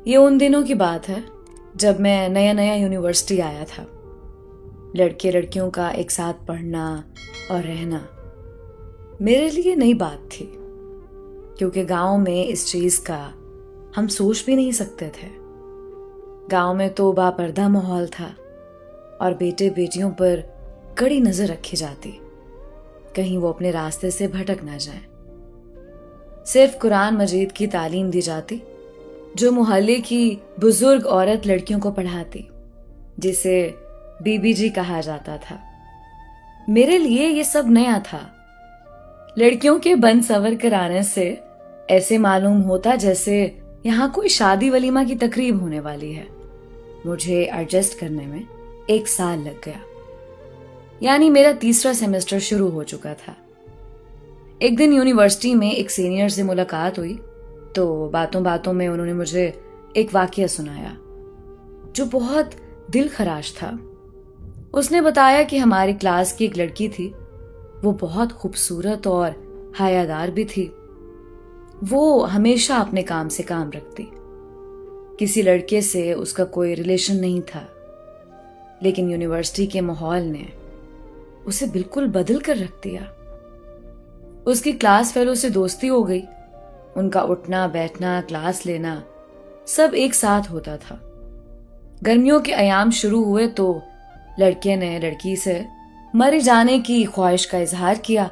یہ ان دنوں کی بات ہے جب میں نیا نیا یونیورسٹی آیا تھا. لڑکے لڑکیوں کا ایک ساتھ پڑھنا اور رہنا میرے لیے نئی بات تھی، کیونکہ گاؤں میں اس چیز کا ہم سوچ بھی نہیں سکتے تھے. گاؤں میں تو باپردہ ماحول تھا اور بیٹے بیٹیوں پر کڑی نظر رکھی جاتی، کہیں وہ اپنے راستے سے بھٹک نہ جائیں. صرف قرآن مجید کی تعلیم دی جاتی جو محلے کی بزرگ عورت لڑکیوں کو پڑھاتی، جسے بی بی جی کہا جاتا تھا. میرے لیے یہ سب نیا تھا. لڑکیوں کے بن سور کر آنے سے ایسے معلوم ہوتا جیسے یہاں کوئی شادی ولیمہ کی تقریب ہونے والی ہے. مجھے ایڈجسٹ کرنے میں 1 سال لگ گیا، یعنی میرا 3را سیمسٹر شروع ہو چکا تھا. ایک دن یونیورسٹی میں ایک سینئر سے ملاقات ہوئی تو باتوں باتوں میں انہوں نے مجھے ایک واقعہ سنایا جو بہت دل خراش تھا. اس نے بتایا کہ ہماری کلاس کی ایک لڑکی تھی، وہ بہت خوبصورت اور حیادار بھی تھی. وہ ہمیشہ اپنے کام سے کام رکھتی. کسی لڑکے سے اس کا کوئی ریلیشن نہیں تھا، لیکن یونیورسٹی کے ماحول نے اسے بالکل بدل کر رکھ دیا. اس کی کلاس فیلو سے دوستی ہو گئی. ان کا اٹھنا بیٹھنا، کلاس لینا سب ایک ساتھ ہوتا تھا. گرمیوں کے ایام شروع ہوئے تو لڑکے نے لڑکی سے مر جانے کی خواہش کا اظہار کیا،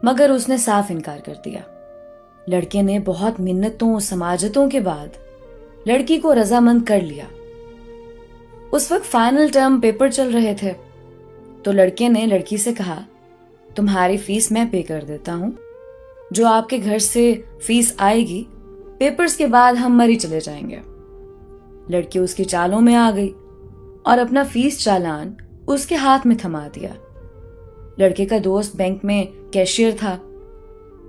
مگر اس نے صاف انکار کر دیا. لڑکے نے بہت منتوں سماجتوں کے بعد لڑکی کو رضامند کر لیا. اس وقت فائنل ٹرم پیپر چل رہے تھے تو لڑکے نے لڑکی سے کہا، تمہاری فیس میں پے کر دیتا ہوں، جو آپ کے گھر سے فیس آئے گی پیپرز کے بعد ہم مری چلے جائیں گے. لڑکی اس کی چالوں میں آ گئی اور اپنا فیس چالان اس کے ہاتھ میں تھما دیا. لڑکے کا دوست بینک میں کیشیئر تھا.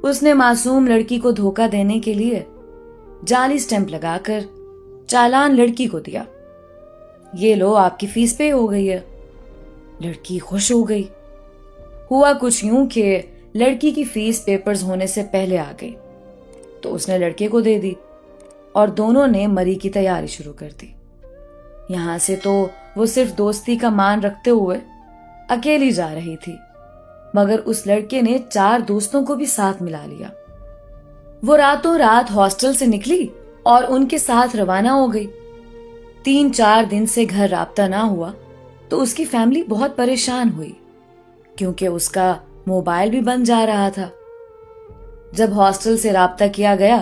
اس نے معصوم لڑکی کو دھوکہ دینے کے لیے جعلی سٹیمپ لگا کر چالان لڑکی کو دیا. یہ لو، آپ کی فیس پے ہو گئی ہے. لڑکی خوش ہو گئی. ہوا کچھ یوں کہ لڑکی کی فیس پیپرز ہونے سے پہلے آ گئی تو اس نے لڑکے کو دے دی اور دونوں نے مری کی تیاری شروع کر دی. یہاں سے تو وہ صرف دوستی کا مان رکھتے ہوئے اکیلی جا رہی تھی، مگر اس لڑکے نے 4 دوستوں کو بھی ساتھ ملا لیا. وہ راتوں رات ہاسٹل سے نکلی اور ان کے ساتھ روانہ ہو گئی. 3-4 دن سے گھر رابطہ نہ ہوا تو اس کی فیملی بہت پریشان ہوئی، کیونکہ اس کا موبائل بھی بند جا رہا تھا. جب ہاسٹل سے رابطہ کیا گیا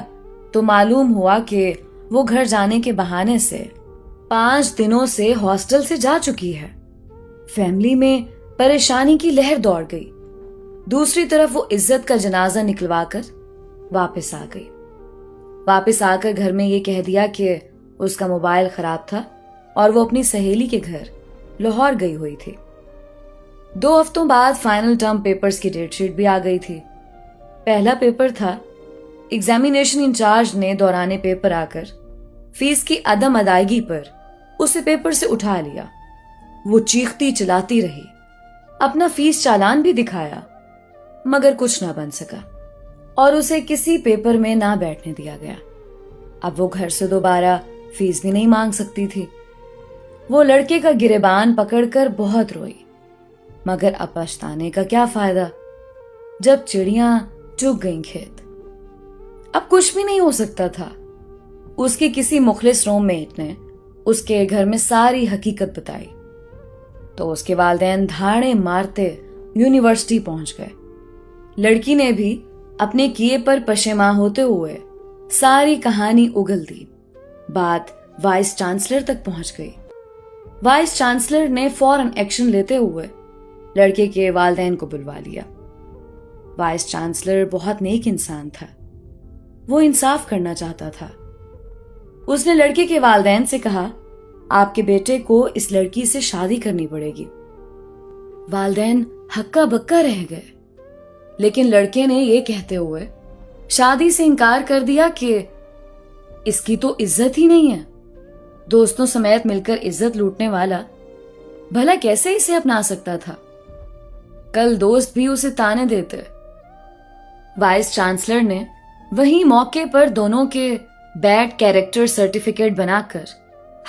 تو معلوم ہوا کہ وہ گھر جانے کے بہانے سے 5 دنوں سے ہاسٹل سے جا چکی ہے. فیملی میں پریشانی کی لہر دوڑ گئی. دوسری طرف وہ عزت کا جنازہ نکلوا کر واپس آ گئی. واپس آ کر گھر میں یہ کہہ دیا کہ اس کا موبائل خراب تھا اور وہ اپنی سہیلی کے گھر لاہور گئی ہوئی تھی. 2 ہفتوں بعد فائنل ٹرم پیپرز کی ڈیٹ شیٹ بھی آ گئی تھی. پہلا پیپر تھا. ایگزامینیشن انچارج نے دوران پیپر آ کر فیس کی عدم ادائیگی پر اسے پیپر سے اٹھا لیا. وہ چیختی چلاتی رہی، اپنا فیس چالان بھی دکھایا، مگر کچھ نہ بن سکا اور اسے کسی پیپر میں نہ بیٹھنے دیا گیا. اب وہ گھر سے دوبارہ فیس بھی نہیں مانگ سکتی تھی. وہ لڑکے کا گریبان پکڑ کر بہت روئی، مگر اب پچھتانے کا کیا فائدہ جب چڑیاں چگ گئیں کھیت. اب کچھ بھی نہیں ہو سکتا تھا. اس کی کسی مخلص روم میٹ نے اس کے گھر میں ساری حقیقت بتائی تو اس کے والدین دھاڑے مارتے یونیورسٹی پہنچ گئے. لڑکی نے بھی اپنے کیے پر پشیماں ہوتے ہوئے ساری کہانی اگل دی. بات وائس چانسلر تک پہنچ گئی. وائس چانسلر نے فوراً ایکشن لیتے ہوئے لڑکے کے والدین کو بلوا لیا. وائس چانسلر بہت نیک انسان تھا. وہ انصاف کرنا چاہتا تھا. اس نے لڑکے کے والدین سے کہا، آپ کے بیٹے کو اس لڑکی سے شادی کرنی پڑے گی. والدین ہکا بکا رہ گئے، لیکن لڑکے نے یہ کہتے ہوئے شادی سے انکار کر دیا کہ اس کی تو عزت ہی نہیں ہے. دوستوں سمیت مل کر عزت لوٹنے والا بھلا کیسے اسے اپنا سکتا تھا؟ کل دوست بھی اسے تانے دیتے. وائس چانسلر نے وہیں موقع پر دونوں کے بیڈ کیریکٹر سرٹیفکیٹ بنا کر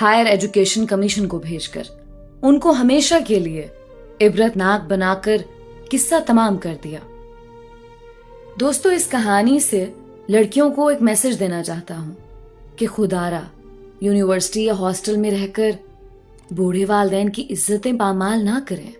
ہائر ایجوکیشن کمیشن کو بھیج کر ان کو ہمیشہ کے لیے عبرت ناک بنا کر قصہ تمام کر دیا۔ دوستو، اس کہانی سے لڑکیوں کو ایک میسج دینا چاہتا ہوں کہ خدارا یونیورسٹی یا ہاسٹل میں رہ کر بوڑھے والدین کی عزتیں پامال نہ کریں۔